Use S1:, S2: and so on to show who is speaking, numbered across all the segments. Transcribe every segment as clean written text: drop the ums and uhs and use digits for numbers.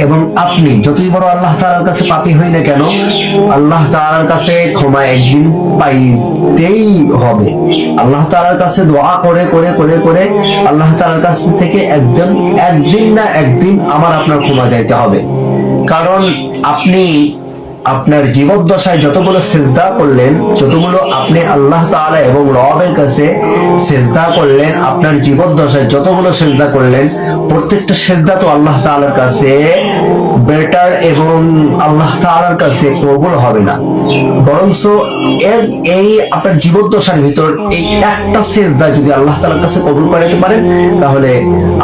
S1: এবং আপনি যতই বড় আল্লাহ তাআলার কাছে পাপী হই না কেন, আল্লাহ তাআলার কাছে ক্ষমা একদিন পাইতেই হবে। আল্লাহ তাআলার কাছে দোয়া করে করে করে করে আল্লাহ তাআলার কাছ থেকে একদিন না একদিন আমার আপনার ক্ষমা চাইতে হবে। কারণ আপনি আপনার জীবদ্দশায় যতগুলো সেজদা করলেন, যতগুলো আপনি আল্লাহ তাআলা এবং রবের কাছে সেজদা করলেন, আপনার জীবদ্দশায় যতগুলো সেজদা করলেন, প্রত্যেকটা সেজদা তো আল্লাহ তাআলার কাছে বেটার এবং আল্লাহ তাআলার কাছে কবুল হবে না। বরঞ্চ এই আপনার জীবদ্দশার ভিতর এই একটা সেজদা যদি আল্লাহ তাআলার কাছে কবুল করাতে পারেন, তাহলে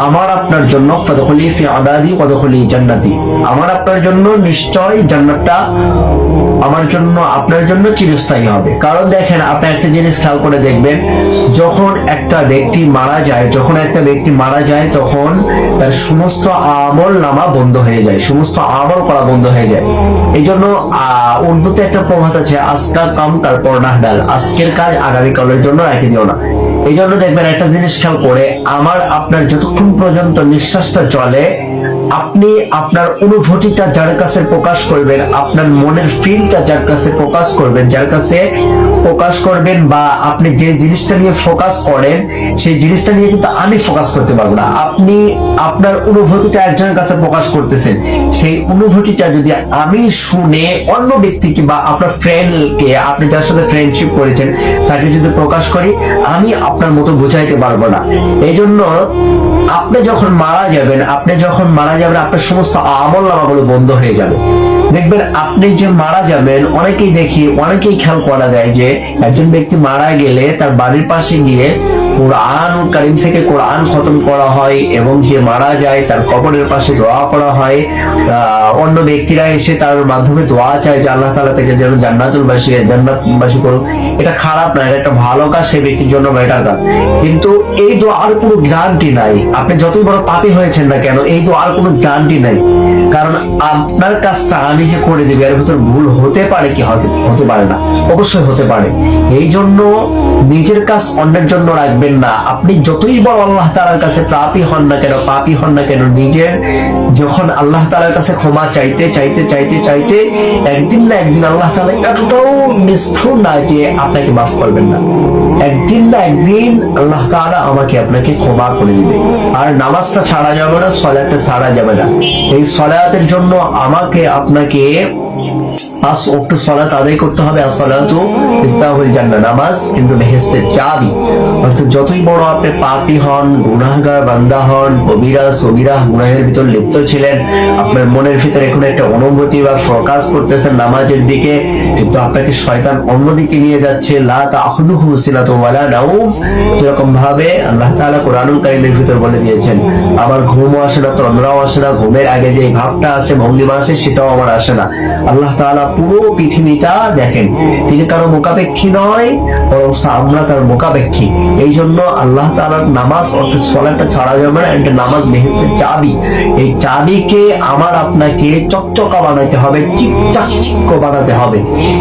S1: আমার আপনার জন্য ফাদখুলি ফি ইবাদি ওয়াদখুলি জান্নাতি, আমার আপনার জন্য নিশ্চয় জান্নাতটা আমার জন্য আপনার জন্য চিরস্থায়ী হবে। কারণ দেখেন, আপনি একটা জিনিস খেয়াল করে দেখবেন, যখন একটা ব্যক্তি মারা যায় তখন তার সমস্ত আমল নামা বন্ধ হয়ে যায়, সমস্ত আমল করা বন্ধ হয়ে যায়। এই জন্য উর্দুতে একটা প্রবাদ আছে, আজকা কাম তারপর না ডাল, আজকের কাজ আগামীকালের জন্য রেখে দিও না। এই জন্য দেখবেন একটা জিনিস খেয়াল করে, আমার আপনার যতক্ষণ পর্যন্ত নিঃশ্বাসটা চলে, আপনি আপনার অনুভূতিটা যার কাছে প্রকাশ করবেন, আপনার মনের ফিলটা যার কাছে প্রকাশ করবেন বা আপনি যে জিনিসটা নিয়ে ফোকাস করেন, সেই জিনিসটা নিয়ে কিন্তু আমি ফোকাস করতে পারবো না। আপনি আপনার অনুভূতিটা একজনের কাছে প্রকাশ করতেছেন, সেই অনুভূতিটা যদি আমি শুনে অন্য ব্যক্তিকে বা আপনার ফ্রেন্ডকে, আপনি যার সাথে ফ্রেন্ডশিপ করেছেন, তাকে যদি প্রকাশ করি, আমি আপনার মতো বোঝাইতে পারবো না। এই জন্য আপনি যখন মারা যাবেন, আপনার সমস্ত আমল নামাগুলো বন্ধ হয়ে যাবে। দেখবেন আপনি যে মারা যাবেন, অনেকেই খেয়াল করা যায় যে একজন ব্যক্তি মারা গেলে তার বাড়ির পাশে গিয়ে কোরআন কারীম থেকে কোরআন খতম করা হয় এবং যে মারা যায় তার কবরের পাশে দোয়া করা হয়। অন্য ব্যক্তিরা এসে তার মাধ্যমে দোয়া চায় যে আল্লাহ তাআলা থেকে যেন জান্নাতবাসী করুন। এটা খারাপ না, এটা একটা ভালো কাজ, সেই ব্যক্তির জন্য বেটার কাজ। কিন্তু এই দোয়ার কোনো গ্যারান্টি নাই। আপনি যতই বড় পাপী হয়েছেন না কেন, এই দোয়ার কোনো গ্যারান্টি নাই। কারণ আপনার কাজটা আমি যে করে দেব, এর ভিতর ভুল হতে পারে কি হতে পারে না, অবশ্যই হতে পারে। এই জন্য নিজের কাজ অন্যের জন্য রাখবেন না। আপনি যতই বড় আল্লাহ তাআলার কাছে পাপী হন না কেন, নিজের যখন আল্লাহ তাআলার কাছে ক্ষমা চাইতে একদিন না একদিন আল্লাহ তাআলা এতটাও নিষ্ঠুর না যে আপনাকে মাফ করবেন না। একদিন না একদিন আল্লাহ তাআলা আপনাকে ক্ষমা করে দিবে। আর নামাজটা ছাড়া যাবে না, সালাতটা ছাড়া যাবে না। এই সালাতের জন্য আপনাকে 5 ওয়াক্ত সালাত আদায় করতে হবে। as-salatu মিফতাহুল জান্নাহ, নামাজ কিন্তু বেহেশতের চাবি। অর্থাৎ যতই বড় আপনি পাপী হন, গুনাহগার বান্দা হন, কবিরা সগীরা গুনাহের ভিতর লিপ্ত ছিলেন, আপনার মনের ভিতরে এখন একটা অনুভূতি বা ফোকাস করতেছেন নামাজের দিকে, কিন্তু আপনাকে শয়তান অন্যদিকে নিয়ে যাচ্ছে। লা তাখুযুহু সিনাতুন ওয়ালা নাওম, যেরকম ভাবে আল্লাহ তাআলা কোরআনুল কারীমের ভিতর বলে দিয়েছেন, আমার ঘুমও আসে না, তন্দ্রাও আসে না, ঘুমের আগে যে ভাবটা আছে, ভঙ্গিমা আছে, সেটাও আমার আসে না। আল্লাহ তাআলা পুরো পৃথিবীটা দেখেন, তিনি কারো মোকাবেক্ষী নয়, বরং আমরা তার মোকাবেক্ষী। এই জন্য আল্লাহ তাআলার নামাজ অর্থাৎ সালাতটা ছাড়া যাবে না। এটা নামাজ বেহেশতের চাবি। এই চাবিকে আপনাকে চকচকা বানাতে হবে, চিকচিক বানাতে হবে।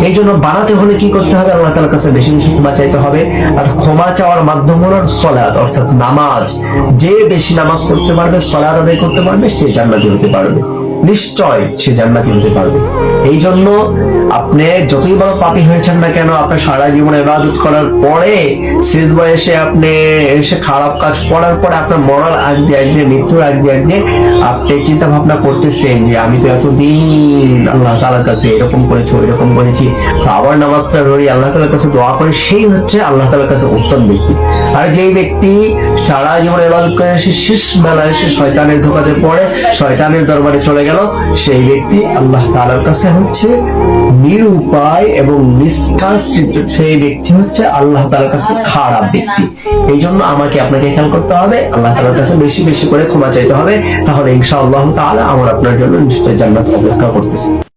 S1: এই জন্য বানাতে হলে কি করতে হবে? আল্লাহ তাআলার কাছে বেশি বেশি ক্ষমা চাইতে হবে। আর ক্ষমা চাওয়ার মাধ্যম হলো সালাত অর্থাৎ নামাজ। যে বেশি নামাজ করতে পারবে, সালাত আদায় করতে পারবে, সে জান্নাতি হতে পারবে, নিশ্চয় সে জান্নাতি হতে পারবে। এই জন্য আপনি যতই বড় পাপী হয়েছেন না কেন, আপনার সারা জীবন ইবাদত করার পরে শেষ বয়সে আপনি এসে খারাপ কাজ করার পরে আপনার মরার আগ দিয়ে মৃত্যুর আগ দিয়ে আপনি চিন্তা ভাবনা করতেছেন যে আমি তো এতদিন আল্লাহ তাআলার কাছে এরকম করেছি, আবার নামাজটা ধরি, আল্লাহ তাআলার কাছে দোয়া করে, সেই হচ্ছে আল্লাহ তাআলার কাছে উত্তম ব্যক্তি। আর যেই ব্যক্তি সারা জীবন ইবাদত করে এসে শেষ বেলায় এসে শয়তানের ধোঁকাতে পড়ে, শয়তানের দরবারে চলে গেল, সেই ব্যক্তি আল্লাহ তাআলার কাছে হচ্ছে নিরুপায় এবং নিষ্কাশিত, সেই ব্যক্তি হচ্ছে আল্লাহ তাআলার কাছে খারাপ ব্যক্তি। এই জন্য আপনাকে খেয়াল করতে হবে, আল্লাহ তাআলার কাছে বেশি বেশি করে ক্ষমা চাইতে হবে। তাহলে ইনশাআল্লাহ তাআলা আমার আপনার জন্য নিশ্চয় জান্নাত অপেক্ষা করতেছে।